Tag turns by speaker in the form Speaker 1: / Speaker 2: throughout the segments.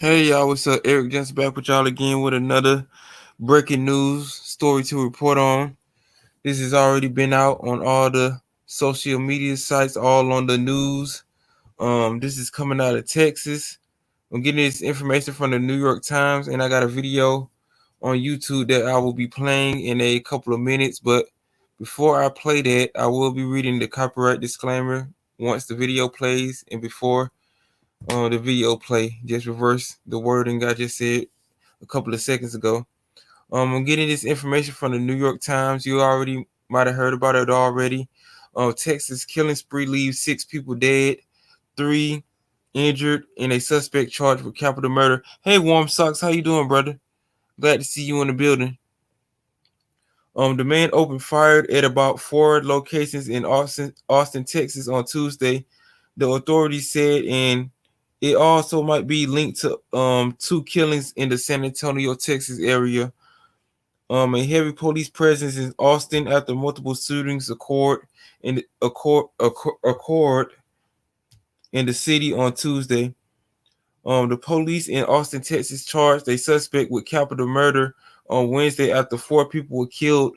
Speaker 1: Hey y'all, what's up? Eric Johnson back with y'all again with another breaking news story to report on. This has already been out on all the social media sites, all on the news. This is coming out of Texas. I'm getting this information from the New York Times, and I got a video on YouTube that I will be playing in a couple of minutes. But before I play that, I will be reading the copyright disclaimer once the video plays and before the video play. Just reverse the wording I just said a couple of seconds ago. I'm getting this information from the New York Times. You already might have heard about it already. Texas killing spree leaves 6 people dead, 3 injured, and a suspect charged with capital murder. Hey, Warm Socks, how you doing, brother? Glad to see you in the building. The man opened fire at about 4 locations in Austin, Texas on Tuesday, the authorities said, and it also might be linked to 2 killings in the San Antonio, Texas area. A heavy police presence in Austin after multiple shootings occurred in the city on Tuesday. The police in Austin, Texas charged a suspect with capital murder on Wednesday after 4 people were killed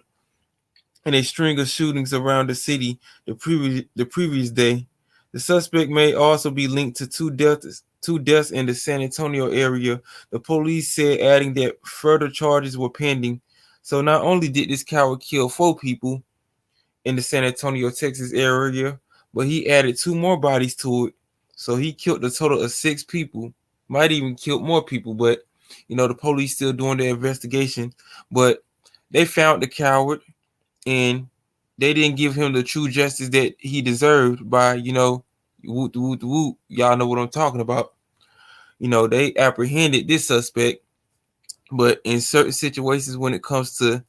Speaker 1: in a string of shootings around the city the previous day. The suspect may also be linked to two deaths in the San Antonio area, the police said, adding that further charges were pending. So not only did this coward kill 4 people in the San Antonio, Texas area, but he added 2 more bodies to it. So he killed a total of 6 people. Might even killed more people, but the police still doing their investigation. But they found the coward, and they didn't give him the true justice that he deserved by, whoop, whoop, whoop. Y'all know what I'm talking about. They apprehended this suspect, but in certain situations when it comes to,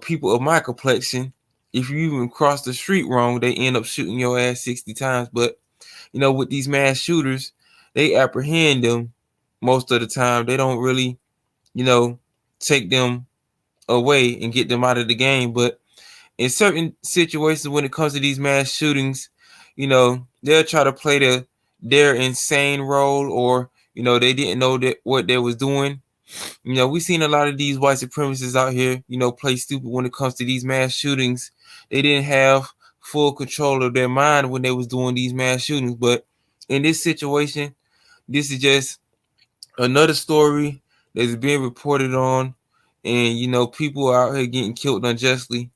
Speaker 1: people of my complexion, if you even cross the street wrong, they end up shooting your ass 60 times. But, with these mass shooters, they apprehend them most of the time. They don't really, take them away and get them out of the game. But in certain situations when it comes to these mass shootings, they'll try to play their insane role, or they didn't know that what they was doing. We've seen a lot of these white supremacists out here, play stupid when it comes to these mass shootings. They didn't have full control of their mind when they was doing these mass shootings. But in this situation, this is just another story that's being reported on, and people are out here getting killed unjustly.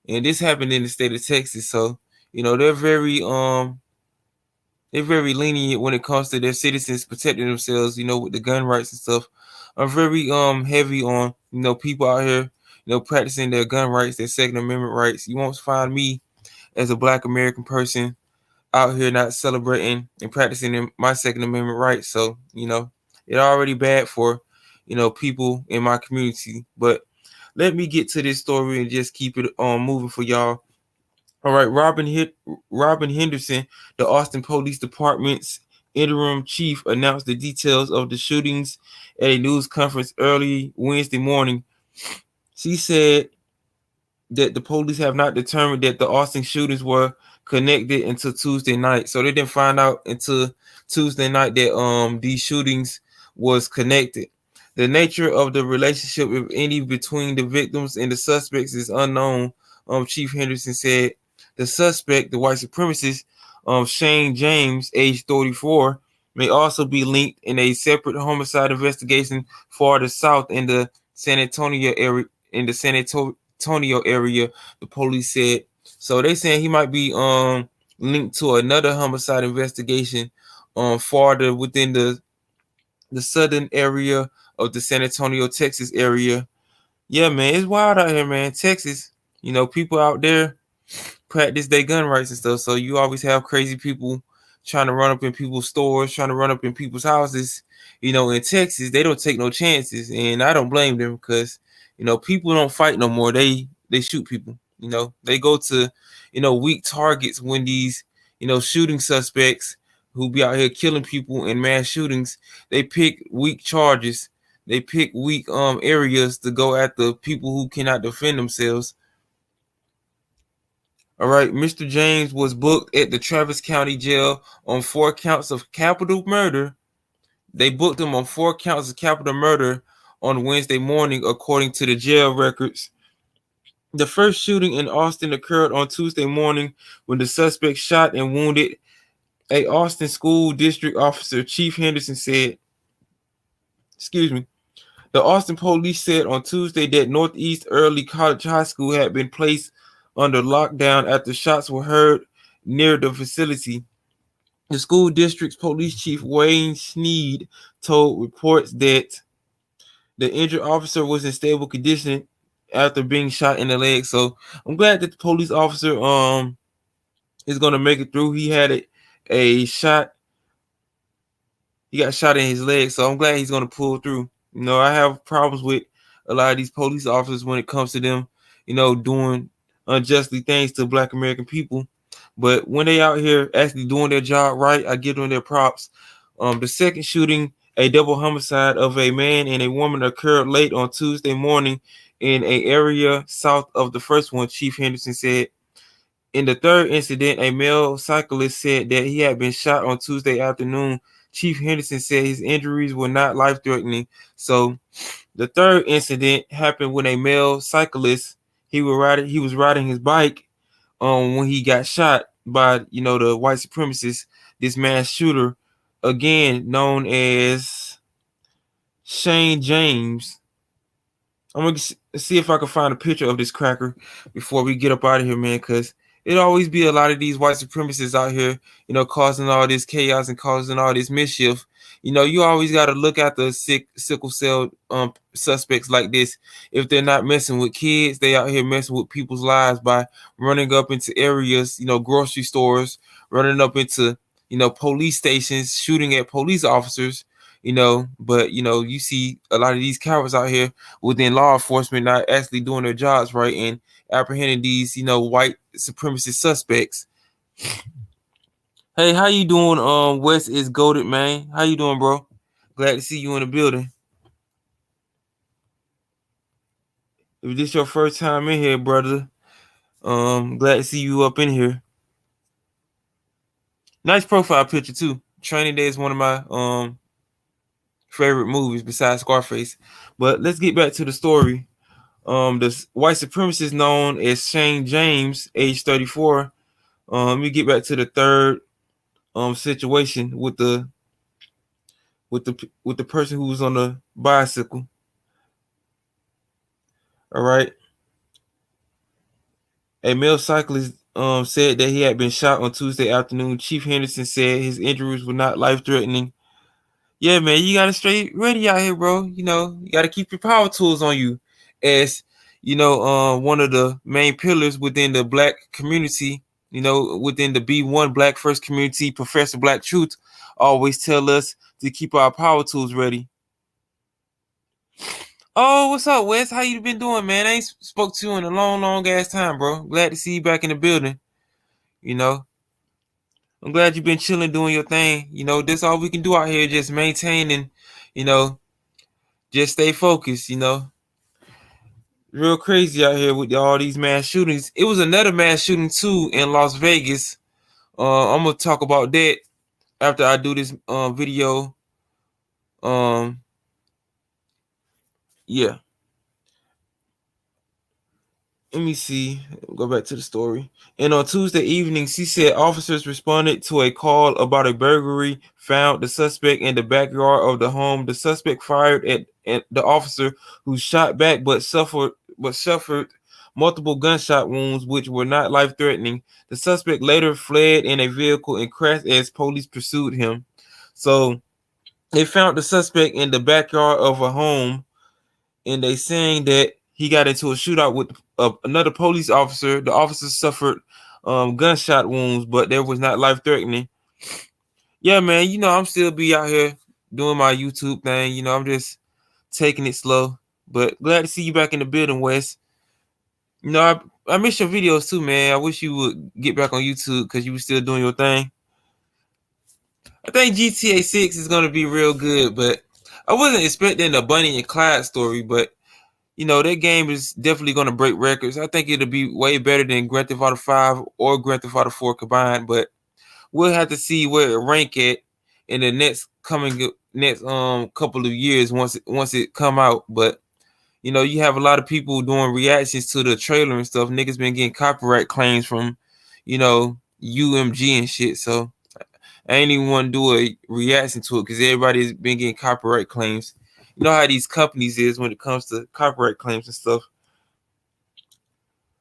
Speaker 1: And this happened in the state of Texas. So they're very lenient when it comes to their citizens protecting themselves, with the gun rights and stuff. I'm very heavy on people out here practicing their gun rights, their Second Amendment rights. You won't find me as a Black American person out here not celebrating and practicing my Second Amendment rights. So it's already bad for people in my community. But let me get to this story and just keep it moving for y'all. All right, Robin Henderson, the Austin Police Department's interim chief, announced the details of the shootings at a news conference early Wednesday morning. She said that the police have not determined that the Austin shootings were connected until Tuesday night. So they didn't find out until Tuesday night that these shootings was connected. The nature of the relationship, if any, between the victims and the suspects is unknown, Chief Henderson said. The suspect, the white supremacist, Shane James, age 34, may also be linked in a separate homicide investigation farther south in the San Antonio area. The police said. So they saying he might be linked to another homicide investigation farther within the southern area of the San Antonio, Texas area. Yeah, man, it's wild out here, man. Texas, people out there practice their gun rights and stuff. So you always have crazy people trying to run up in people's stores, trying to run up in people's houses. In Texas, they don't take no chances, and I don't blame them because people don't fight no more. They shoot people. They go to weak targets when these shooting suspects who be out here killing people in mass shootings. They pick weak charges. They pick weak areas to go after people who cannot defend themselves. All right, Mr. James was booked at the Travis County Jail on 4 counts of capital murder. They booked him on 4 counts of capital murder on Wednesday morning, according to the jail records. The first shooting in Austin occurred on Tuesday morning when the suspect shot and wounded a Austin school district officer. Chief Henderson said, excuse me. The Austin police said on Tuesday that Northeast Early College High School had been placed under lockdown after shots were heard near the facility. The school district's police chief, Wayne Sneed, told reports that the injured officer was in stable condition after being shot in the leg. So I'm glad that the police officer is going to make it through. He had a shot. He got shot in his leg, so I'm glad he's going to pull through. I have problems with a lot of these police officers when it comes to them, doing unjustly things to Black American people. But when they out here actually doing their job right, I give them their props. The second shooting, a double homicide of a man and a woman, occurred late on Tuesday morning in an area south of the first one, Chief Henderson said. In the third incident, a male cyclist said that he had been shot on Tuesday afternoon. Chief Henderson said his injuries were not life-threatening. So the third incident happened when a male cyclist, he was riding his bike when he got shot by the white supremacists, this mass shooter, again known as Shane James. I'm gonna see if I can find a picture of this cracker before we get up out of here, man, because it always be a lot of these white supremacists out here, causing all this chaos and causing all this mischief. You always got to look at the sickle cell suspects like this. If they're not messing with kids, they out here messing with people's lives by running up into areas, grocery stores, running up into, police stations, shooting at police officers, but, you see a lot of these cowards out here within law enforcement not actually doing their jobs right and apprehending these, white supremacist suspects. Hey, how you doing? Wes is goated, man. How you doing, bro? Glad to see you in the building. If this your first time in here, brother, glad to see you up in here. Nice profile picture too. Training Day is one of my favorite movies besides Scarface. But let's get back to the story. The white supremacist known as Shane James, age 34. Let me get back to the third situation with the person who was on the bicycle. All right. A male cyclist said that he had been shot on Tuesday afternoon. Chief Henderson said his injuries were not life-threatening. Yeah, man, you got to stay ready out here, bro. You got to keep your power tools on you. As, one of the main pillars within the Black community, within the B1 Black First community, Professor Black Truth always tell us to keep our power tools ready. Oh, what's up, Wes? How you been doing, man? I ain't spoke to you in a long ass time, bro. Glad to see you back in the building. I'm glad you've been chilling, doing your thing. That's all we can do out here, just maintain and, just stay focused, Real crazy out here with all these mass shootings. It was another mass shooting, too, in Las Vegas. I'm going to talk about that after I do this video. Yeah. Let me see. Go back to the story. And on Tuesday evening, she said officers responded to a call about a burglary, found the suspect in the backyard of the home. The suspect fired at the officer, who shot back but suffered multiple gunshot wounds, which were not life-threatening. The suspect later fled in a vehicle and crashed as police pursued him. So they found the suspect in the backyard of a home, and they saying that he got into a shootout with another police officer. The officer suffered gunshot wounds, but there was not life-threatening. Yeah, man, I'm still be out here doing my YouTube thing. I'm just taking it slow. But glad to see you back in the building, Wes. I miss your videos too, man. I wish you would get back on YouTube because you were still doing your thing. I think GTA 6 is going to be real good, but I wasn't expecting the Bunny and Clyde story, but that game is definitely going to break records. I think it'll be way better than Grand Theft Auto 5 or Grand Theft Auto 4 combined, but we'll have to see where it rank at in the next coming next couple of years once it come out. But you know, you have a lot of people doing reactions to the trailer and stuff. Niggas been getting copyright claims from, you know, UMG and shit. So I ain't even want to do a reaction to it because everybody's been getting copyright claims. You know how these companies is when it comes to copyright claims and stuff.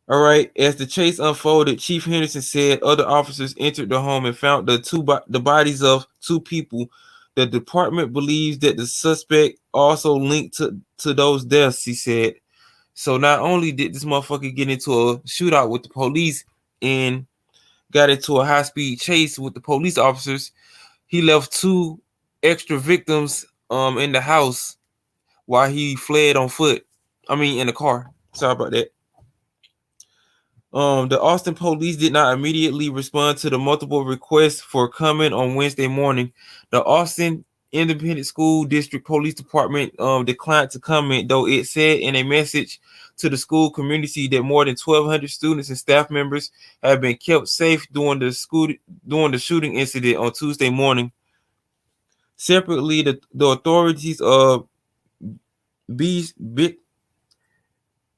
Speaker 1: All right. As the chase unfolded, Chief Henderson said other officers entered the home and found the bodies of two people. The department believes that the suspect also linked to those deaths, he said. So not only did this motherfucker get into a shootout with the police and got into a high-speed chase with the police officers, he left two extra victims in the house while he fled on foot. I mean, in the car. Sorry about that. The Austin police did not immediately respond to the multiple requests for comment on Wednesday morning. The Austin Independent School District Police Department declined to comment, though it said in a message to the school community that more than 1,200 students and staff members have been kept safe during the shooting incident on Tuesday morning. Separately, the authorities of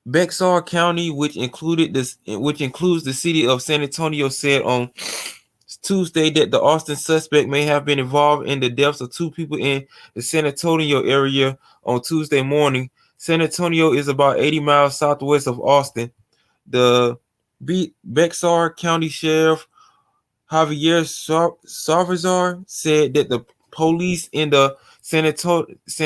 Speaker 1: Bexar County, which includes the city of San Antonio, said on Tuesday that the Austin suspect may have been involved in the deaths of two people in the San Antonio area on Tuesday morning. San Antonio is about 80 miles southwest of Austin. The Bexar County Sheriff Javier Salvazar said that the police in the San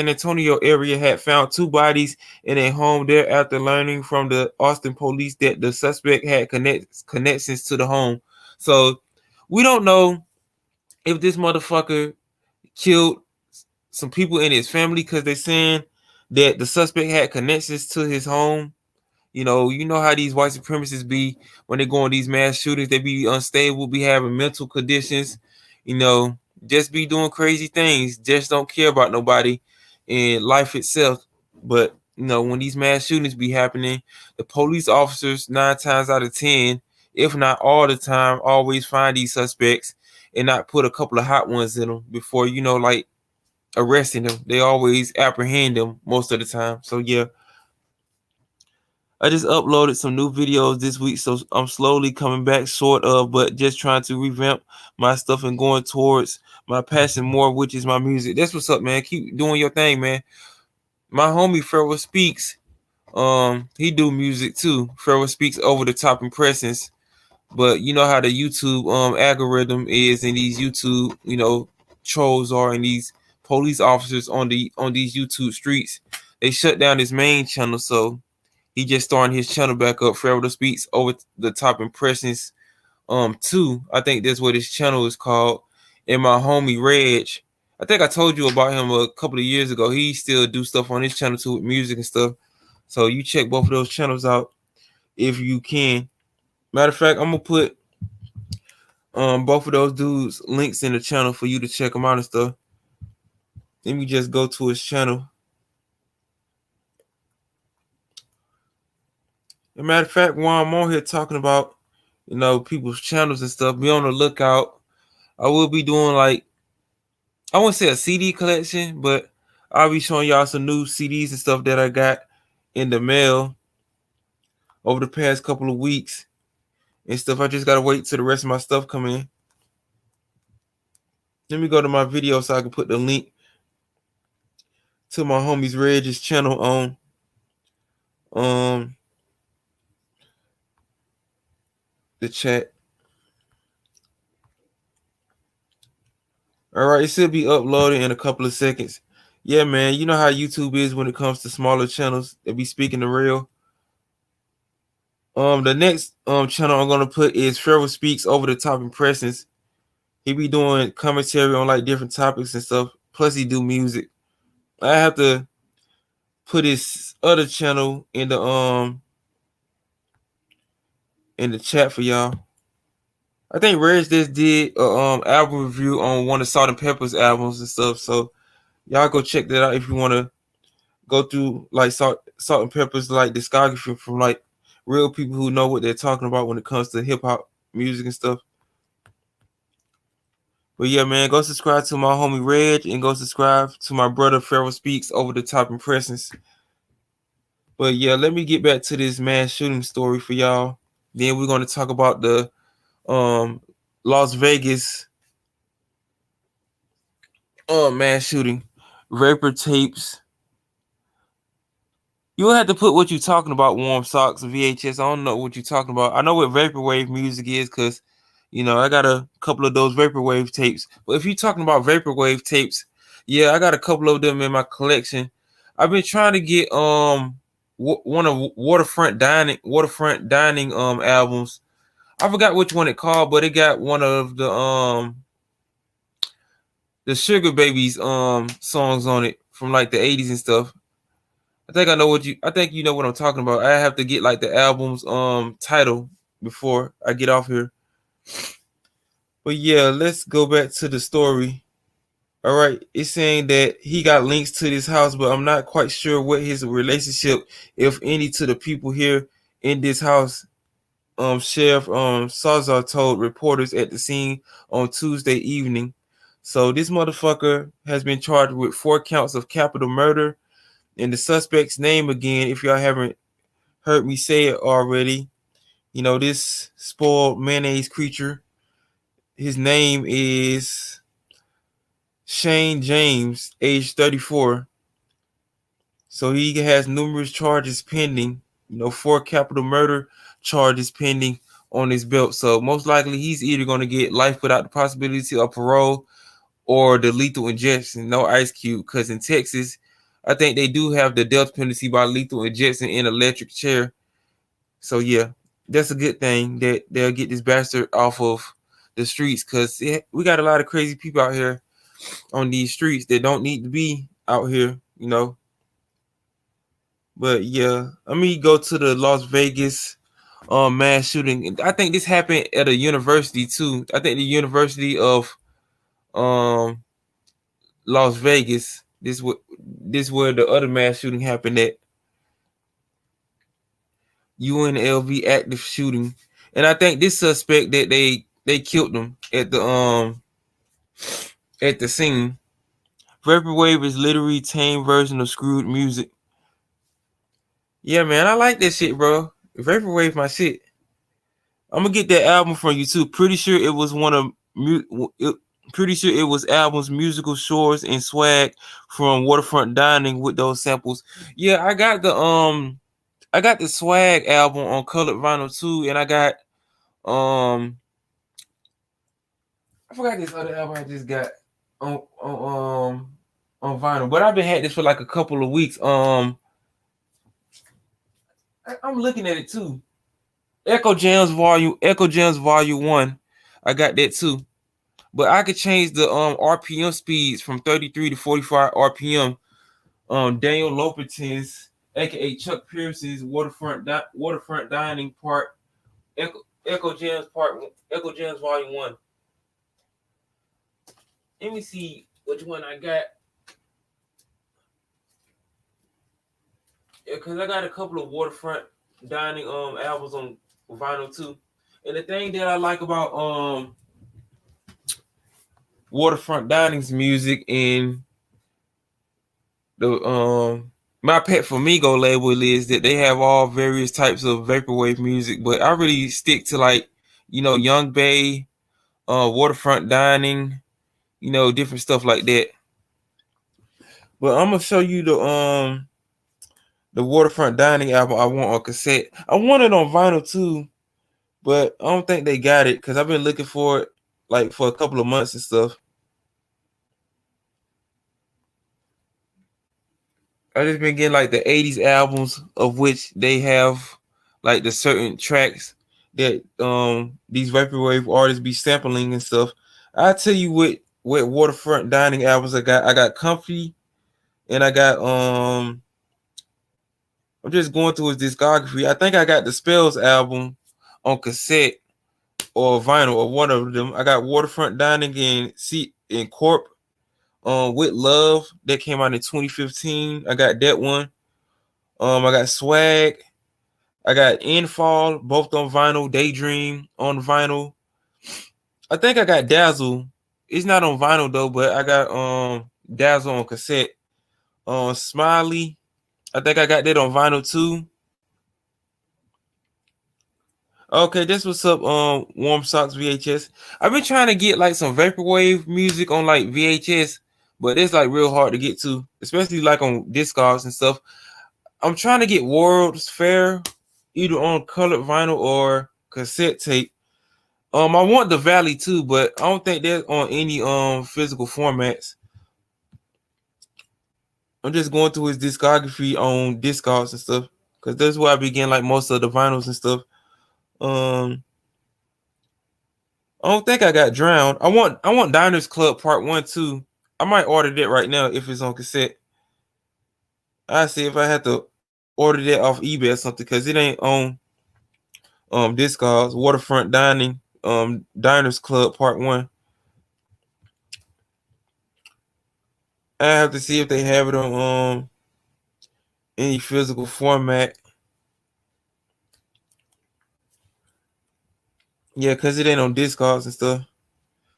Speaker 1: Antonio area had found two bodies in a home there after learning from the Austin police that the suspect had connections to the home. So we don't know if this motherfucker killed some people in his family because they're saying that the suspect had connections to his home. You know how these white supremacists be when they go on these mass shootings. They be unstable, be having mental conditions, just be doing crazy things. Just don't care about nobody and life itself. But when these mass shootings be happening, the police officers 9 times out of 10, if not all the time, always find these suspects and not put a couple of hot ones in them before like arresting them. They always apprehend them most of the time. So yeah. I just uploaded some new videos this week, so I'm slowly coming back, sort of, but just trying to revamp my stuff and going towards my passion more, which is my music. That's what's up, man. Keep doing your thing, man. My homie Farrell Speaks, he do music too. Farrell Speaks Over the Top Impressions, but you know how the YouTube algorithm is, and these YouTube trolls are, and these police officers on these YouTube streets. They shut down his main channel, so he just starting his channel back up. Farrell Speaks Over the Top Impressions 2. I think that's what his channel is called. And my homie Reg, I think I told you about him a couple of years ago. He still do stuff on his channel too with music and stuff. So you check both of those channels out if you can. Matter of fact, I'm gonna put both of those dudes links in the channel for you to check them out and stuff. Let me just go to his channel. As a matter of fact, while I'm on here talking about, people's channels and stuff, be on the lookout. I will be doing I wouldn't say a CD collection, but I'll be showing y'all some new CDs and stuff that I got in the mail over the past couple of weeks and stuff. I just got to wait till the rest of my stuff come in. Let me go to my video so I can put the link to my homie's Reg's channel on the chat. All right, it should be uploaded in a couple of seconds. Yeah, man, you know how YouTube is when it comes to smaller channels that be speaking the real. The next channel I'm gonna put is Farrell Speaks Over the Top Impressions. He be doing commentary on different topics and stuff. Plus he do music. I have to put his other channel in the chat for y'all. I think Reg just did a album review on one of Salt-N-Pepa's albums and stuff. So y'all go check that out if you want to go through Salt-N-Pepa's discography from real people who know what they're talking about when it comes to hip hop music and stuff. But yeah, man, go subscribe to my homie Reg and go subscribe to my brother Pharaoh Speaks Over the Top Impressions. But yeah, let me get back to this mass shooting story for y'all. Then we're gonna talk about the Las Vegas mass shooting. Vapor tapes. You'll have to put what you're talking about, Warm Socks, VHS. I don't know what you're talking about. I know what vaporwave music is because, I got a couple of those vaporwave tapes. But if you're talking about vaporwave tapes, yeah, I got a couple of them in my collection. I've been trying to get one of waterfront dining albums. I forgot which one it called, but it got one of the Sugar Babies songs on it from like the 80s and stuff. I think you know what I'm talking about. I have to get like the album's title before I get off here. But yeah, let's go back to the story. All right, it's saying that he got links to this house, but I'm not quite sure what his relationship, if any, to the people here in this house. Sheriff Sazar told reporters at the scene on Tuesday evening. So this motherfucker has been charged with 4 counts of capital murder. And the suspect's name, again, if y'all haven't heard me say it already, this spoiled mayonnaise creature, his name is Shane James, age 34. So he has numerous charges pending, 4 capital murder charges pending on his belt. So most likely he's either going to get life without the possibility of parole or the lethal injection, no ice cube. Because in Texas, I think they do have the death penalty by lethal injection in electric chair. So yeah, that's a good thing that they'll get this bastard off of the streets, because we got a lot of crazy people out here on these streets that don't need to be out here. But yeah, let me go to the Las Vegas mass shooting. I think this happened at a university too. I think the University of Las Vegas. This where the other mass shooting happened at. UNLV active shooting, and I think this suspect that they killed him at the scene. Vaporwave is literally tame version of screwed music. Yeah, man, I like that shit, bro. Vaporwave my shit. I'm gonna get that album from you too. Pretty sure it was pretty sure it was albums, musical shores, and swag from Waterfront Dining with those samples. Yeah, I got the swag album on colored vinyl too, and I got I forgot this other album I just got on vinyl, but I've been had this for like a couple of weeks. I'm looking at it too. Echo Jams Volume 1. I got that too. But I could change the RPM speeds from 33 to 45 RPM. Daniel Loperton's, aka Chuck Pearson's Waterfront Dining part, Echo Jams Volume 1. Let me see which one I got. Yeah, because I got a couple of Waterfront Dining albums on vinyl too. And the thing that I like about Waterfront Dining's music and the My Pet Flamingo label is that they have all various types of vaporwave music, but I really stick to like, Young Bay, Waterfront Dining, different stuff like that. But I'm gonna show you the Waterfront Dining album I want on cassette. I want it on vinyl too, but I don't think they got it because I've been looking for it like for a couple of months and stuff. I just been getting like the 80s albums, of which they have like the certain tracks that these vaporwave artists be sampling and stuff. I tell you what Waterfront Dining albums I got. I got Comfy, and I got I'm just going through his discography. I think I got the Spells album on cassette or vinyl or one of them. I got Waterfront Dining in Corp with Love that came out in 2015. I got that one. I got Swag. I got Infall, both on vinyl. Daydream on vinyl. I think I got Dazzle It's not on vinyl though, but I got Dazzle on cassette. Smiley, I think I got that on vinyl too. Okay, this what's up. Warm Socks VHS. I've been trying to get like some vaporwave music on like VHS, but it's like real hard to get to, especially like on Discogs and stuff. I'm trying to get World's Fair either on colored vinyl or cassette tape. I want the Valley too, but I don't think they're on any physical formats. I'm just going through his discography on Discogs and stuff, because that's where I begin like most of the vinyls and stuff. Um, I don't think I got Drowned. I want Diners Club Part 1 too. I might order that right now if it's on cassette. I see if I had to order that off eBay or something, because it ain't on Discogs. Waterfront Dining, Diners Club Part 1. I have to see if they have it on any physical format. Yeah, because it ain't on Discogs and stuff.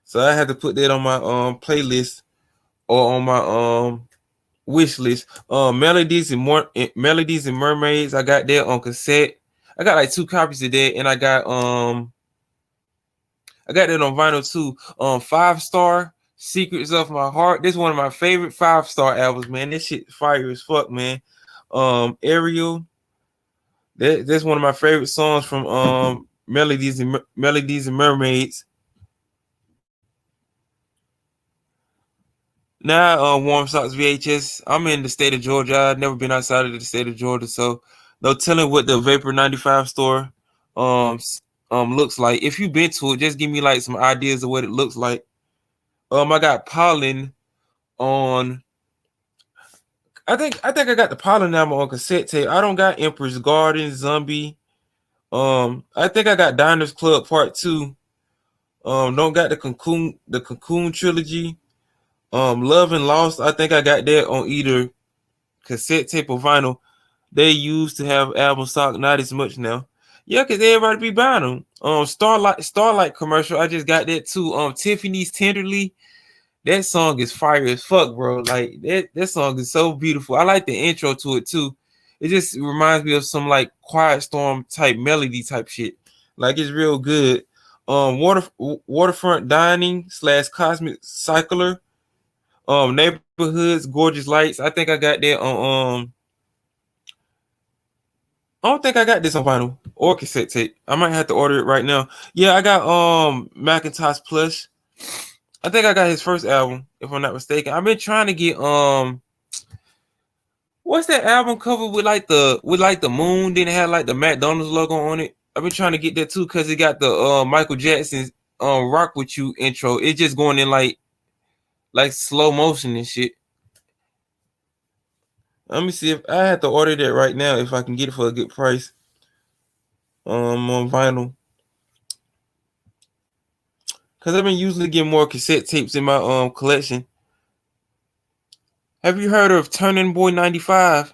Speaker 1: So I had to put that on my playlist or on my wish list. Melodies and Mermaids. I got that on cassette. I got like 2 copies of that, and I got that on vinyl too. 5-Star Secrets of My Heart. This is one of my favorite 5-Star albums, man. This shit fire as fuck, man. Ariel. That's one of my favorite songs from Melodies and Mermaids. Now, Warm Socks VHS. I'm in the state of Georgia. I've never been outside of the state of Georgia, so no telling what the Vapor 95 store looks like. If you've been to it, just give me like some ideas of what it looks like. I got Pollen on. I think I got the Pollen album on cassette tape. I don't got Empress Garden, Zombie. I think I got Diners Club Part 2. Don't got the Cocoon trilogy. Love and Lost. I think I got that on either cassette tape or vinyl. They used to have album stock, not as much now. Yeah, cause everybody be buying them. Starlight commercial. I just got that too. Tiffany's Tenderly. That song is fire as fuck, bro. Like that song is so beautiful. I like the intro to it too. It just reminds me of some like Quiet Storm type melody type shit. Like it's real good. Waterfront Dining / Cosmic Cycler. Neighborhoods, Gorgeous Lights. I think I got that on I don't think I got this on vinyl or cassette tape. I might have to order it right now. Yeah, I got Macintosh Plush. I think I got his first album, if I'm not mistaken. I've been trying to get what's that album cover with like the moon, then it had like the McDonald's logo on it. I've been trying to get that too, because it got the Michael Jackson's Rock With You intro. It's just going in like slow motion and shit. Let me see if I have to order that right now, if I can get it for a good price. On vinyl. Cause I've been usually getting more cassette tapes in my collection. Have you heard of Turning Boy 95?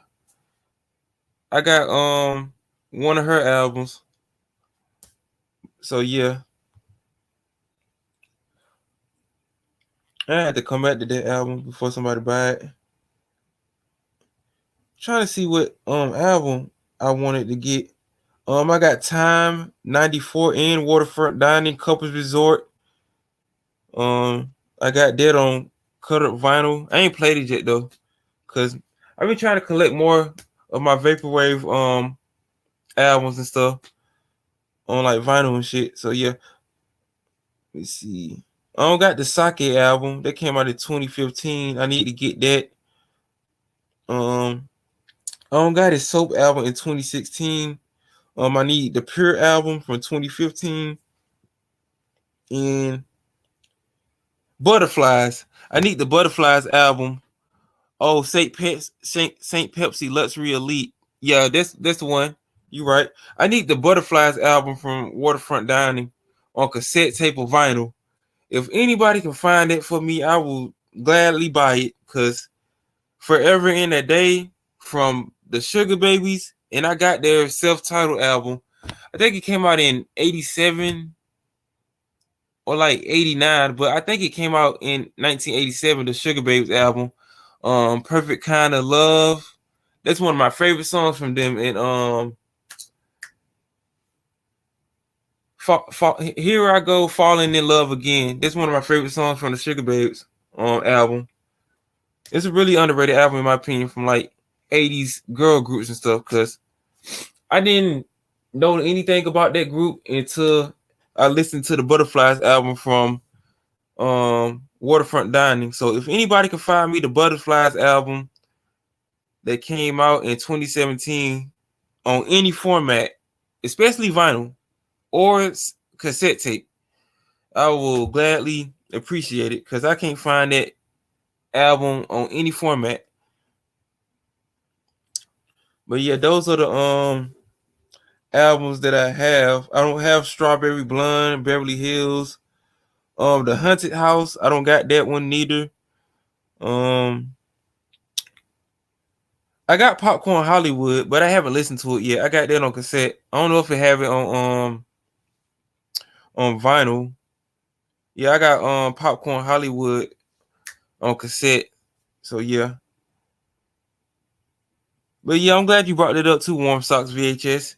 Speaker 1: I got one of her albums. So yeah. I had to come back to that album before somebody buy it. Trying to see what album I wanted to get. I got Time 94 and Waterfront Dining Couples Resort. I got that on cut up vinyl. I ain't played it yet though, cause I've been trying to collect more of my vaporwave albums and stuff on like vinyl and shit. So yeah, let's see. I don't got the Sake album that came out in 2015. I need to get that. I don't got his Soap album in 2016. I need the Pure album from 2015 and Butterflies. I need the Butterflies album. Oh, Saint Pepsi Luxury Elite. Yeah, that's the one. You right. I need the Butterflies album from Waterfront Dining on cassette tape or vinyl. If anybody can find it for me, I will gladly buy it. Cause Forever in a Day from the Sugar Babies, and I got their self-titled album. I think it came out in 87 or like 89, but I think it came out in 1987, the Sugar Babes album. Perfect Kind of Love. That's one of my favorite songs from them. And Here I Go Falling in Love Again. That's one of my favorite songs from the Sugar Babes album. It's a really underrated album in my opinion from like 80s girl groups and stuff, because I didn't know anything about that group until I listened to the Butterflies album from Waterfront Dining. So if anybody can find me the Butterflies album that came out in 2017 on any format, especially vinyl or cassette tape, I will gladly appreciate it, because I can't find that album on any format. But yeah, those are the albums that I have. I don't have Strawberry Blonde, Beverly Hills, The Haunted House. I don't got that one neither. I got Popcorn Hollywood, but I haven't listened to it yet. I got that on cassette. I don't know if it have it on vinyl. Yeah, I got Popcorn Hollywood on cassette. So yeah. But yeah, I'm glad you brought that up too, Warm Socks VHS.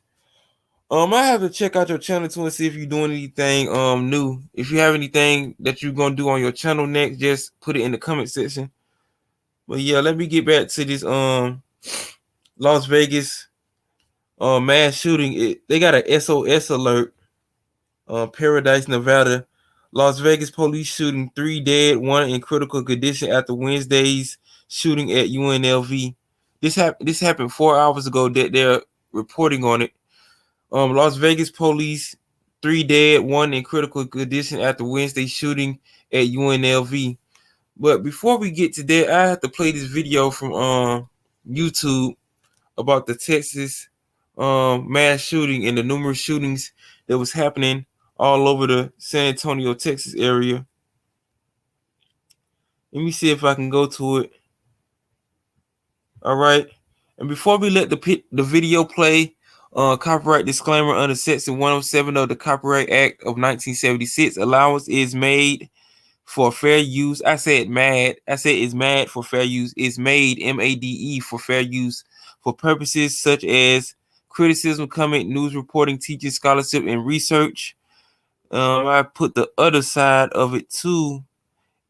Speaker 1: I have to check out your channel too and see if you're doing anything new. If you have anything that you're gonna do on your channel next, just put it in the comment section. But yeah, let me get back to this Las Vegas mass shooting. They got an SOS alert. Paradise, Nevada. Las Vegas police shooting, 3 dead, 1 in critical condition after Wednesday's shooting at UNLV. This happened 4 hours ago that they're reporting on it. Las Vegas police, 3 dead, 1 in critical condition after Wednesday shooting at UNLV. But before we get to that, I have to play this video from YouTube about the Texas mass shooting and the numerous shootings that was happening all over the San Antonio, Texas area. Let me see if I can go to it. All right. And before we let the video play, copyright disclaimer under Section 107 of the Copyright Act of 1976, allowance is made for fair use. I said it's mad for fair use. It's made, MADE, for fair use for purposes such as criticism, comment, news reporting, teaching, scholarship, and research. I put the other side of it too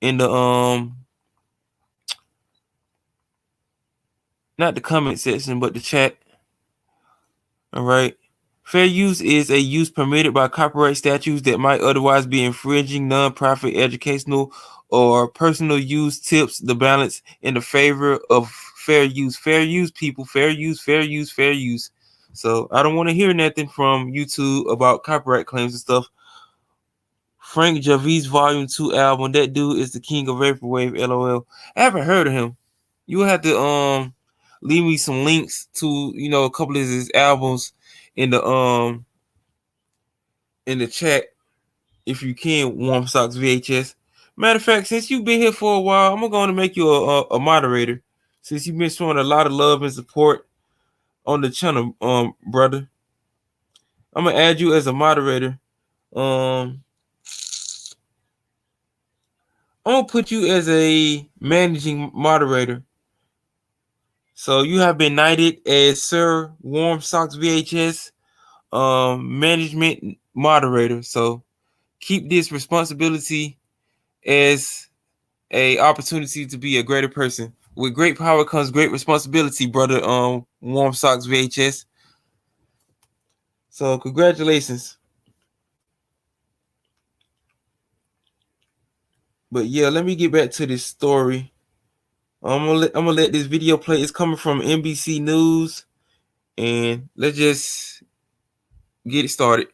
Speaker 1: in the not the comment section, but the chat. All right. Fair use is a use permitted by copyright statutes that might otherwise be infringing. Non-profit, educational, or personal use tips the balance in the favor of fair use. Fair use, people. Fair use, fair use, fair use. So I don't want to hear nothing from YouTube about copyright claims and stuff. Frank Javi's Volume 2 album. That dude is the king of vaporwave. LOL. I haven't heard of him. You will have to leave me some links to a couple of his albums in the chat if you can. Warm Socks VHS. Matter of fact, since you've been here for a while, I'm going to make you a moderator, since you've been showing a lot of love and support on the channel, brother. I'm gonna add you as a moderator. I'm gonna put you as a managing moderator. So you have been knighted as Sir Warm Socks VHS management moderator. So keep this responsibility as a opportunity to be a greater person. With great power comes great responsibility, brother. Warm Socks VHS. So congratulations. But yeah, let me get back to this story. I'm gonna let this video play. It's coming from NBC News, and let's just get it started.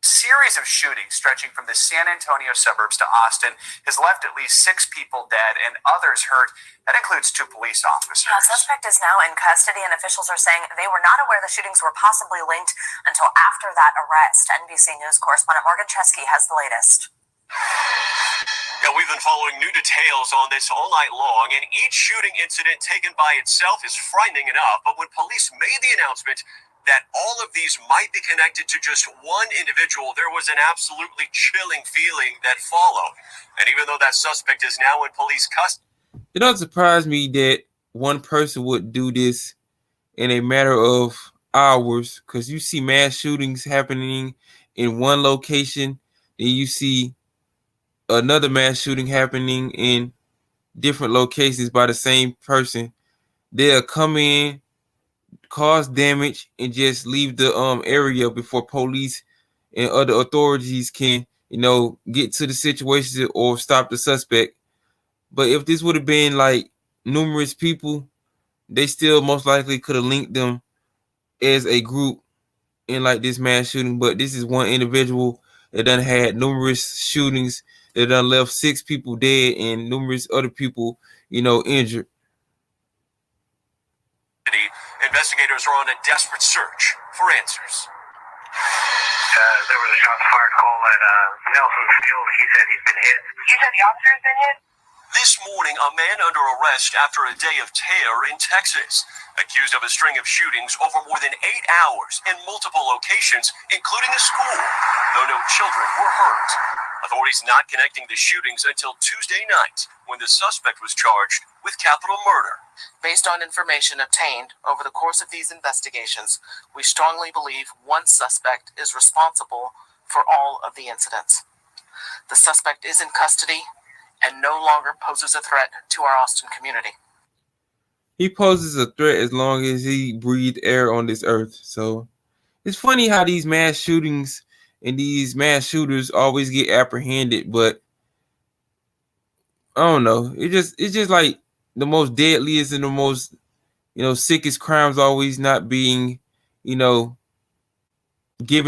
Speaker 2: Series of shootings stretching from the San Antonio suburbs to Austin has left at least 6 people dead and others hurt. That includes 2 police officers.
Speaker 3: The suspect is now in custody, and officials are saying they were not aware the shootings were possibly linked until after that arrest. NBC News correspondent Morgan Chesky has the latest.
Speaker 2: Yeah, we've been following new details on this all night long, and each shooting incident taken by itself is frightening enough. But when police made the announcement that all of these might be connected to just one individual, there was an absolutely chilling feeling that followed. And even though that suspect is now in police custody,
Speaker 1: it doesn't surprise me that one person would do this in a matter of hours, because you see mass shootings happening in one location, and you see another mass shooting happening in different locations by the same person. They'll come in, cause damage, and just leave the area before police and other authorities can, get to the situation or stop the suspect. But if this would have been like numerous people, they still most likely could have linked them as a group in like this mass shooting. But this is one individual that done had numerous shootings that done left 6 people dead and numerous other people, injured.
Speaker 2: investigators are on a desperate search for answers.
Speaker 4: There was a shots fired call at Nelson's Field. He said he's been hit.
Speaker 5: You said the officer's been hit?
Speaker 2: This morning, a man under arrest after a day of terror in Texas, accused of a string of shootings over more than 8 hours in multiple locations, including a school, though no children were hurt. Authorities not connecting the shootings until Tuesday night, when the suspect was charged with capital murder.
Speaker 6: Based on information obtained over the course of these investigations, we strongly believe one suspect is responsible for all of the incidents. The suspect is in custody and no longer poses a threat to our Austin community.
Speaker 1: He poses a threat as long as he breathes air on this earth. So it's funny how these mass shootings and these mass shooters always get apprehended, but I don't know. It's just like the most deadliest and the most, sickest crimes always not being, given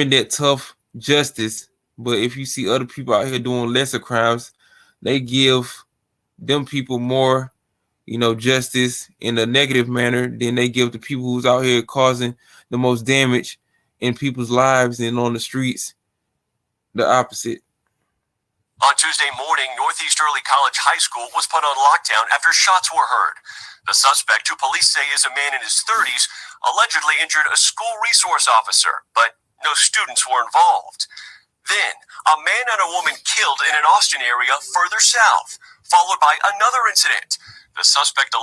Speaker 1: that tough justice. But if you see other people out here doing lesser crimes, they give them people more, justice in a negative manner than they give the people who's out here causing the most damage in people's lives and on the streets. The opposite.
Speaker 2: On Tuesday morning, Northeast Early College High School was put on lockdown after shots were heard. The suspect, who police say is a man in his 30s, allegedly injured a school resource officer, but no students were involved. Then, a man and a woman killed in an Austin area further south, followed by another incident. The suspect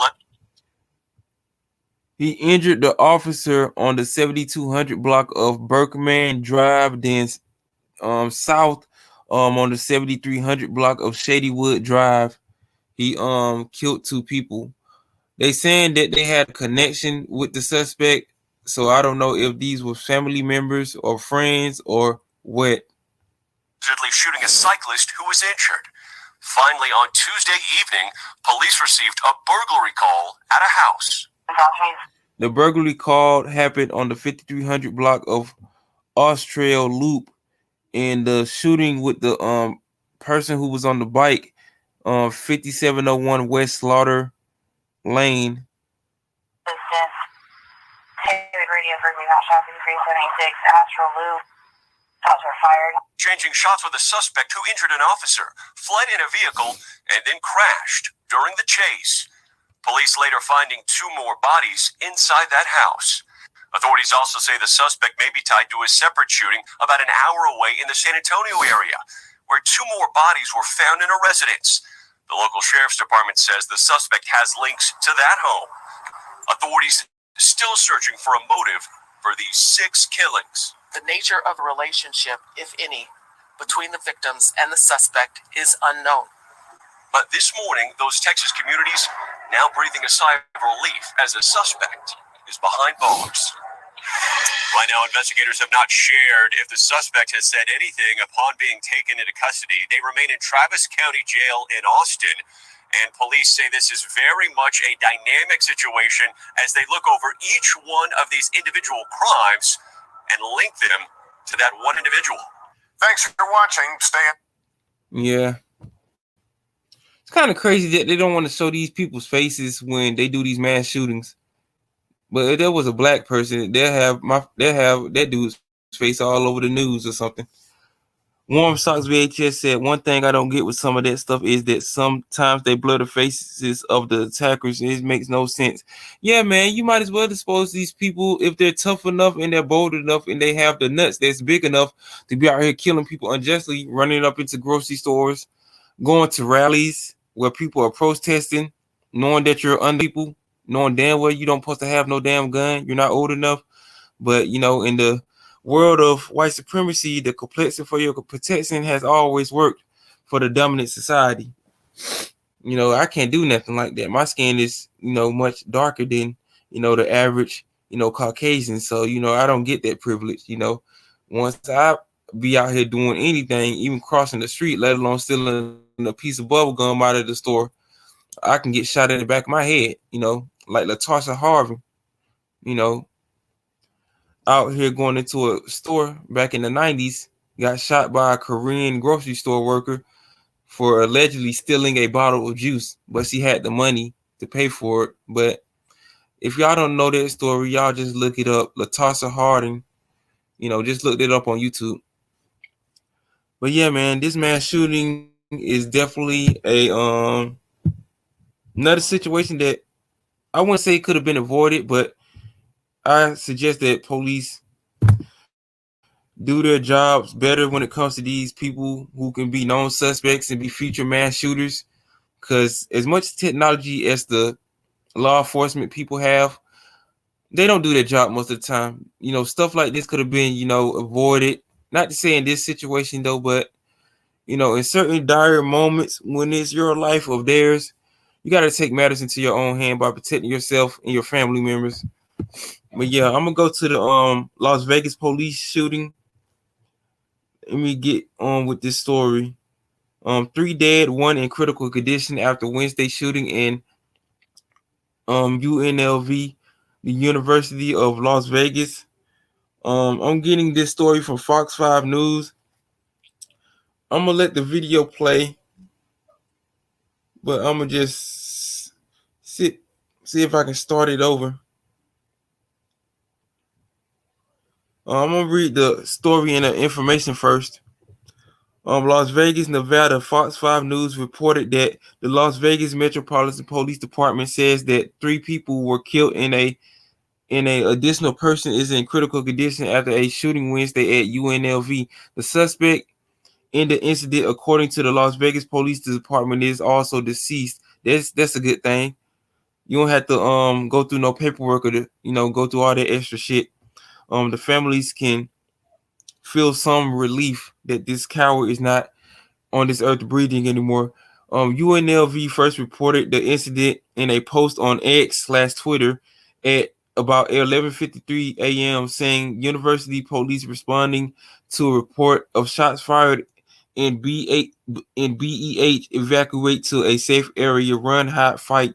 Speaker 1: he injured the officer on the 7200 block of Berkman Drive, then south on the 7300 block of Shadywood Drive. He killed 2 people. They saying that they had a connection with the suspect, so I don't know if these were family members or friends or what.
Speaker 2: Allegedly shooting a cyclist who was injured. Finally, on Tuesday evening, police received a burglary call at a house.
Speaker 1: The burglary call happened on the 5300 block of Austrail Loop, and the shooting with the person who was on the bike, 5701 West Slaughter Lane.
Speaker 5: This is David Radio for Shopping 376 Astral Loop. Shots were fired.
Speaker 2: Changing shots with a suspect who injured an officer, fled in a vehicle, and then crashed during the chase. Police later finding 2 more bodies inside that house. Authorities also say the suspect may be tied to a separate shooting about an hour away in the San Antonio area, where 2 more bodies were found in a residence. The local sheriff's department says the suspect has links to that home. Authorities still searching for a motive for these 6 killings.
Speaker 6: The nature of the relationship, if any, between the victims and the suspect is unknown.
Speaker 2: But this morning, those Texas communities now breathing a sigh of relief as a suspect is behind bars. Right now, investigators have not shared if the suspect has said anything upon being taken into custody. They remain in Travis County Jail in Austin, and police say this is very much a dynamic situation as they look over each one of these individual crimes and link them to that one individual.
Speaker 4: Thanks for watching. Stay.
Speaker 1: Yeah. It's kind of crazy that they don't want to show these people's faces when they do these mass shootings. But if there was a black person, they'll have that dude's face all over the news or something. Warm Socks VHS said, one thing I don't get with some of that stuff is that sometimes they blur the faces of the attackers. It makes no sense. Yeah, man, you might as well dispose these people if they're tough enough and they're bold enough and they have the nuts that's big enough to be out here killing people unjustly, running up into grocery stores, going to rallies where people are protesting, knowing that you're under people, knowing damn well you don't supposed to have no damn gun. You're not old enough. But in the world of white supremacy, the complexity for your protection has always worked for the dominant society. I can't do nothing like that. My skin is, much darker than, the average, Caucasian. So, I don't get that privilege. Once I be out here doing anything, even crossing the street, let alone stealing a piece of bubble gum out of the store, I can get shot in the back of my head, like Latasha Harvey, you know, out here going into a store back in the 90s, got shot by a Korean grocery store worker for allegedly stealing a bottle of juice, but she had the money to pay for it. But if y'all don't know that story, y'all just look it up. Latasha Harding, just look it up on YouTube. But yeah, man, this mass shooting is definitely a another situation that I wouldn't say could have been avoided, but I suggest that police do their jobs better when it comes to these people who can be known suspects and be future mass shooters. Because as much technology as the law enforcement people have, they don't do their job most of the time. Stuff like this could have been, avoided. Not to say in this situation though, but in certain dire moments when it's your life or theirs, you got to take matters into your own hand by protecting yourself and your family members. But yeah, I'm gonna go to the Las Vegas police shooting. Let me get on with this story. 3 dead, 1 in critical condition after Wednesday shooting in UNLV, the University of Las Vegas. I'm getting this story from Fox 5 News. I'm gonna let the video play, but I'm gonna just see if I can start it over. I'm gonna read the story and the information first. Las Vegas, Nevada. Fox 5 News reported that the Las Vegas Metropolitan Police Department says that 3 people were killed and a additional person is in critical condition after a shooting Wednesday at UNLV. The suspect in the incident, according to the Las Vegas Police Department, is also deceased. That's a good thing. You don't have to go through no paperwork or go through all that extra shit. The families can feel some relief that this coward is not on this earth breathing anymore. UNLV first reported the incident in a post on X/Twitter at about 11:53 a.m., saying university police responding to a report of shots fired in BEH evacuate to a safe area, run, hide, fight.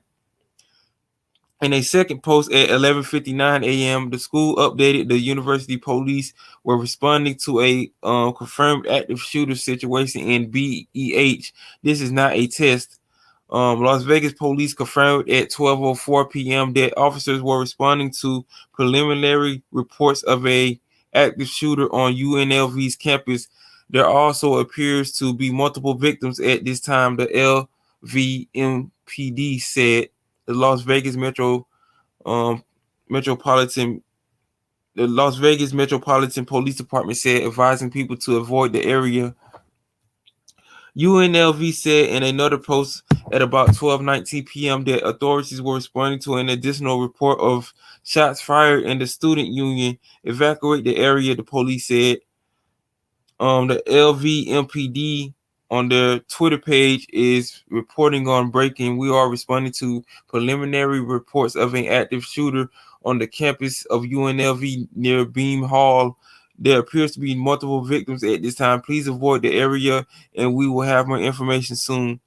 Speaker 1: In a second post at 11:59 a.m., the school updated the university police were responding to a confirmed active shooter situation in BEH. This is not a test. Las Vegas police confirmed at 12:04 p.m. that officers were responding to preliminary reports of a active shooter on UNLV's campus. There also appears to be multiple victims at this time, the LVMPD said. The um, Metropolitan the Las Vegas Metropolitan Police Department said, advising people to avoid the area. UNLV said in another post at about 12:19 p.m. that authorities were responding to an additional report of shots fired in the student union. Evacuate the area, the police said. The LVMPD on their Twitter page is reporting on breaking. We are responding to preliminary reports of an active shooter on the campus of UNLV near Beam Hall. There appears to be multiple victims at this time. Please avoid the area, and we will have more information soon.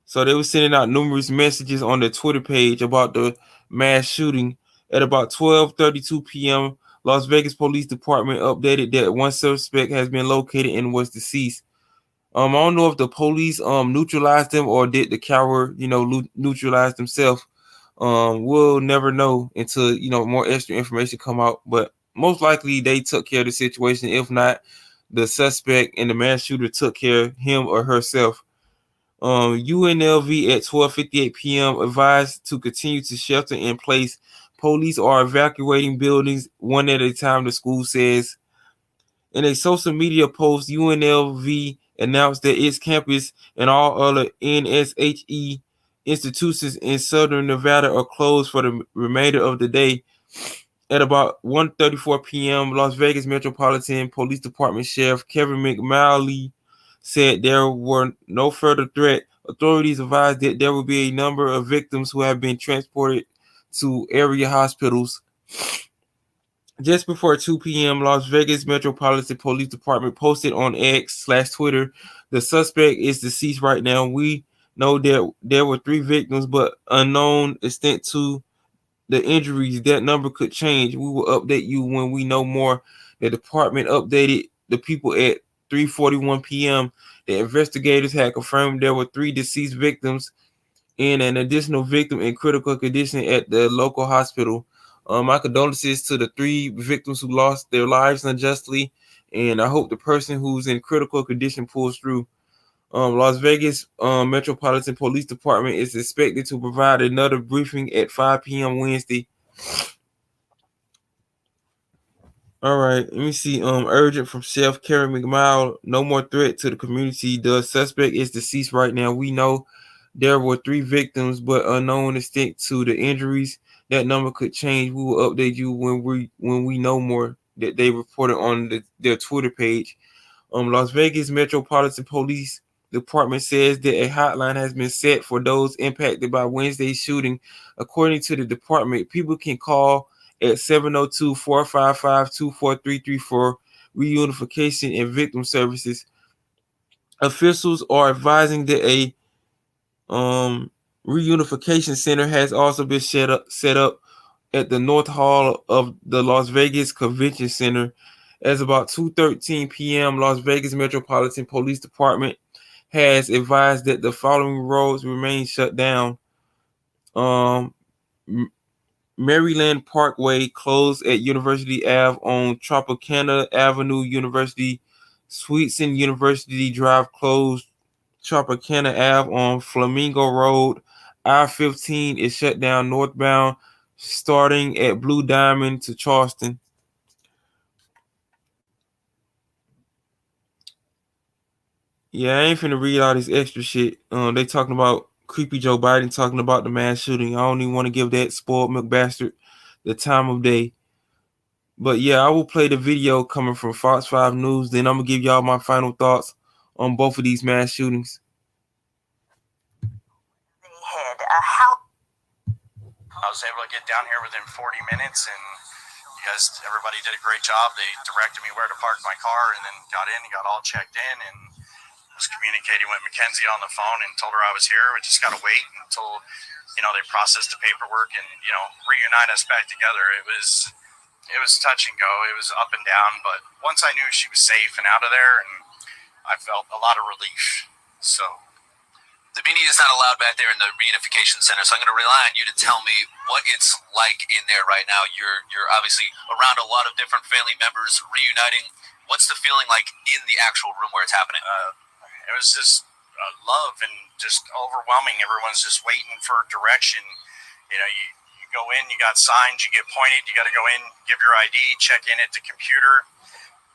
Speaker 1: So they were sending out numerous messages on their Twitter page about the mass shooting. At about 12:32 p.m., Las Vegas Police Department updated that one suspect has been located and was deceased. I don't know if the police neutralized them or did the coward, neutralize themselves. We'll never know until more extra information come out. But most likely they took care of the situation. If not, the suspect and the mass shooter took care of him or herself. UNLV at 12:58 p.m. advised to continue to shelter in place. Police are evacuating buildings one at a time, the school says. In a social media post, UNLV announced that its campus and all other NSHE institutions in southern Nevada are closed for the remainder of the day. At about 1:34 p.m., Las Vegas Metropolitan Police Department Sheriff Kevin McMalley said there were no further threat. Authorities advised that there will be a number of victims who have been transported to area hospitals. Just before 2 p.m., Las Vegas Metropolitan Police Department posted on X/Twitter, the suspect is deceased right now. We know that there were 3 victims, but unknown extent to the injuries. That number could change. We will update you when we know more. The department updated the people at 3:41 p.m. The investigators had confirmed there were 3 deceased victims and an additional victim in critical condition at the local hospital. My condolences to the 3 victims who lost their lives unjustly, and I hope the person who's in critical condition pulls through. Las Vegas Metropolitan Police Department is expected to provide another briefing at 5 p.m. Wednesday. All right, let me see. Urgent from Chef Karen McMile. No more threat to the community. The suspect is deceased right now. We know there were 3 victims, but unknown extent to the injuries. That number could change. We will update you when we know more. That they reported on their Twitter page. Las Vegas Metropolitan Police Department says that a hotline has been set for those impacted by Wednesday's shooting. According to the department, people can call at 702-455-24334 for reunification and victim services. Officials are advising that a reunification center has also been set up at the North Hall of the Las Vegas Convention Center. As about 2:13 p.m., Las Vegas Metropolitan Police Department has advised that the following roads remain shut down. Maryland Parkway closed at University Ave on Tropicana Avenue. University Sweetson University Drive closed. Tropicana Ave on Flamingo Road. I-15 is shut down northbound starting at Blue Diamond to Charleston. Yeah, I ain't finna read all this extra shit. They talking about creepy Joe Biden talking about the mass shooting. I don't even want to give that spoiled milk bastard the time of day. But yeah, I will play the video coming from Fox 5 News. Then I'm gonna give y'all my final thoughts on both of these mass shootings.
Speaker 7: I was able to get down here within 40 minutes, and everybody did a great job. They directed me where to park my car, and then got in and got all checked in, and was communicating with Mackenzie on the phone and told her I was here. We just got to wait until, they processed the paperwork and, reunite us back together. It was touch and go. It was up and down, but once I knew she was safe and out of there, and I felt a lot of relief. So
Speaker 2: the media is not allowed back there in the reunification center, so I'm going to rely on you to tell me what it's like in there right now. You're obviously around a lot of different family members reuniting. What's the feeling like in the actual room where it's happening?
Speaker 7: It was just love and just overwhelming. Everyone's just waiting for direction. You go in, you got signs, you get pointed, you got to go in, give your ID, check in at the computer,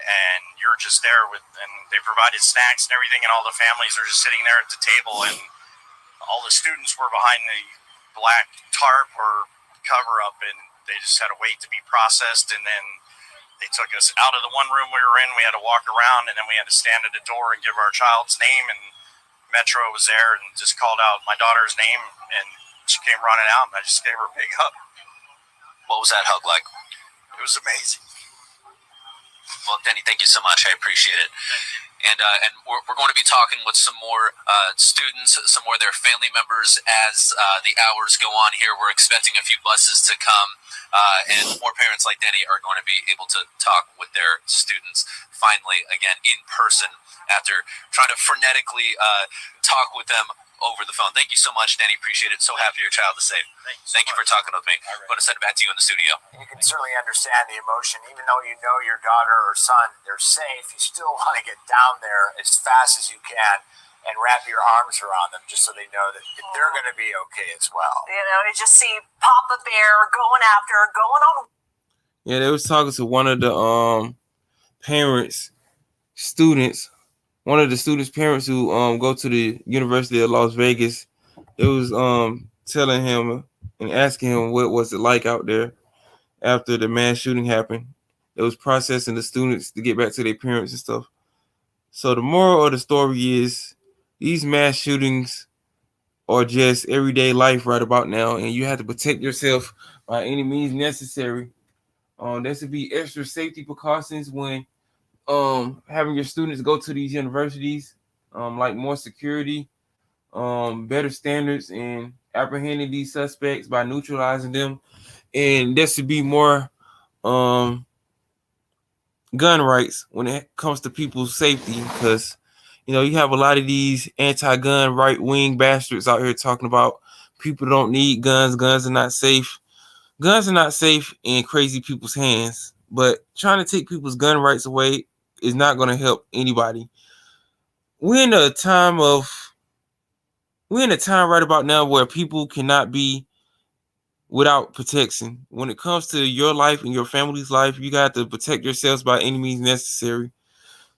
Speaker 7: and you're just there and they provided snacks and everything, and all the families are just sitting there at the table, and all the students were behind the black tarp or cover up, and they just had to wait to be processed. And then they took us out of the one room we were in. We had to walk around, and then we had to stand at the door and give our child's name, and Metro was there and just called out my daughter's name, and she came running out, and I just gave her a big hug.
Speaker 2: What was that hug like?
Speaker 7: It was amazing.
Speaker 2: Well, Denny, thank you so much. I appreciate it. And we're going to be talking with some more students, some more of their family members as the hours go on here. We're expecting a few buses to come, and more parents like Denny are going to be able to talk with their students finally, again, in person, after trying to frenetically talk with them over the phone. Thank you so much, Danny. Appreciate it. So happy your child is safe. Thank you for talking with me. I'm going to send it back to you in the studio.
Speaker 8: You can certainly understand the emotion. Even though you know your daughter or son, they're safe, you still want to get down there as fast as you can and wrap your arms around them just so they know that they're going to be okay as well.
Speaker 3: You know, you just see Papa Bear going after her, going on.
Speaker 1: Yeah, they was talking to one of the students, one of the students' parents who go to the University of Las Vegas. It was telling him and asking him what was it like out there after the mass shooting happened. It was processing the students to get back to their parents and stuff. So the moral of the story is these mass shootings are just everyday life right about now, and you have to protect yourself by any means necessary. There should be extra safety precautions when having your students go to these universities, like more security, better standards in apprehending these suspects by neutralizing them, and there should be more gun rights when it comes to people's safety, because you have a lot of these anti-gun right-wing bastards out here talking about people don't need guns, guns are not safe. Guns are not safe in crazy people's hands, but trying to take people's gun rights away is not going to help anybody. We're in a time right about now where people cannot be without protection. When it comes to your life and your family's life, you got to protect yourselves by any means necessary.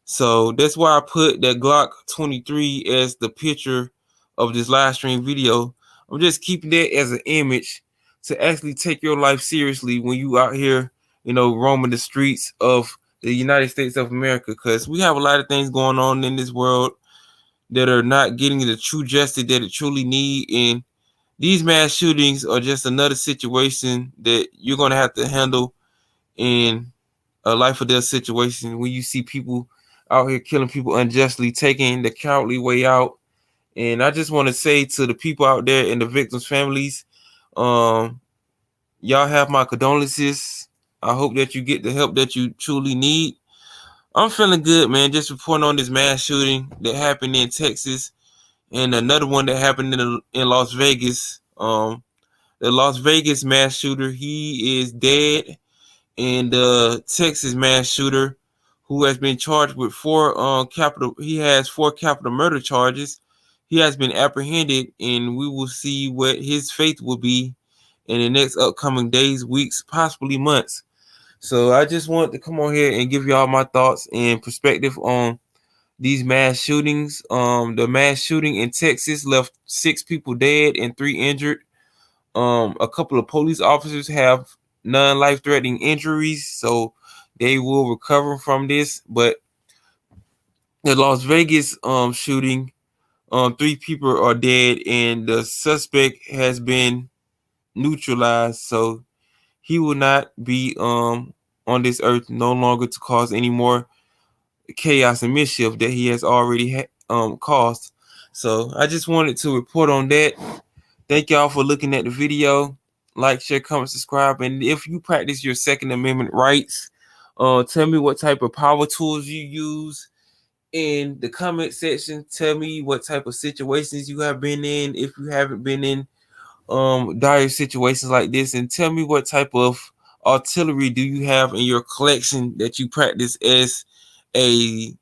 Speaker 1: So that's why I put that Glock 23 as the picture of this live stream video. I'm just keeping that as an image to actually take your life seriously when you out here, roaming the streets of the United States of America, because we have a lot of things going on in this world that are not getting the true justice that it truly need. And these mass shootings are just another situation that you're going to have to handle in a life or death situation when you see people out here killing people unjustly, taking the cowardly way out. And I just want to say to the people out there and the victims' families, y'all have my condolences. I hope that you get the help that you truly need. I'm feeling good, man. Just reporting on this mass shooting that happened in Texas and another one that happened in Las Vegas. The Las Vegas mass shooter, he is dead. And the Texas mass shooter, who has been charged with four capital murder charges, he has been apprehended, and we will see what his fate will be in the next upcoming days, weeks, possibly months. So I just want to come on here and give y'all my thoughts and perspective on these mass shootings. The mass shooting in Texas left 6 people dead and 3 injured. A couple of police officers have non-life-threatening injuries, so they will recover from this. But the Las Vegas shooting, 3 people are dead, and the suspect has been neutralized, so he will not be on this earth no longer to cause any more chaos and mischief that he has already caused. So I just wanted to report on that. Thank y'all for looking at the video. Like, share, comment, subscribe. And if you practice your Second Amendment rights, tell me what type of power tools you use in the comment section. Tell me what type of situations you have been in, if you haven't been in dire situations like this, and tell me what type of artillery do you have in your collection that you practice as a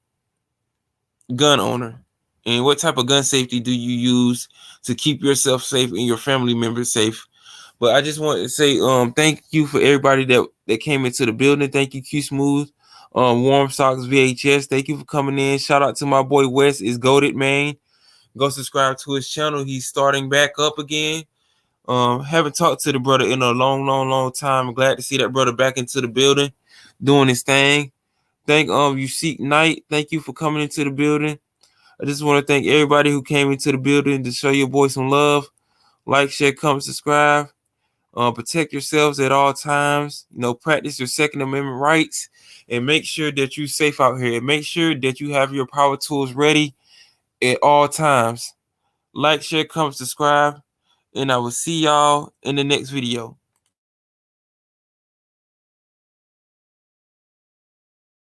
Speaker 1: gun owner, and what type of gun safety do you use to keep yourself safe and your family members safe. But I just want to say thank you for everybody that came into the building. Thank you, Q Smooth, Warm Socks VHS, thank you for coming in. Shout out to my boy Wes is goated, man. Go subscribe to his channel. He's starting back up again. Haven't talked to the brother in a long time. I'm glad to see that brother back into the building doing his thing. Thank you Seek Knight. Thank you for coming into the building. I just want to thank everybody who came into the building to show your boy some love. Like, share, comment, subscribe. Protect yourselves at all times. Practice your Second Amendment rights, and make sure that you're safe out here. And make sure that you have your power tools ready at all times. Like, share, comment, subscribe, and I will see y'all in the next video.